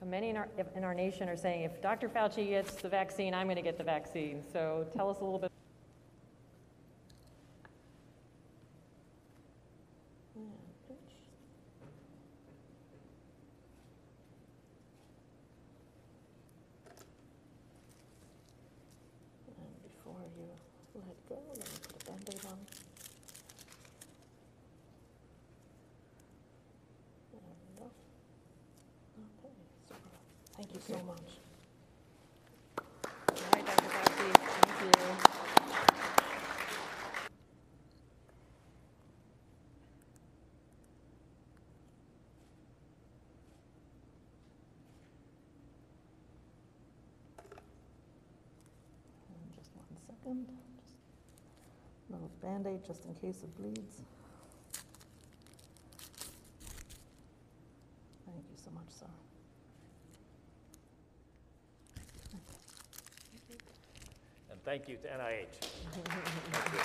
Many in our nation are saying, if Dr. Fauci gets the vaccine, I'm going to get the vaccine. So tell us a little bit. And before you let go, let me put a Band-Aid on. There we go. Okay, super. Thank you so much. All right, Dr. Fauci, thank you. And just 1 second. Just a little Band-Aid just in case it bleeds. Thank you so much, sir. And thank you to NIH. Thank you.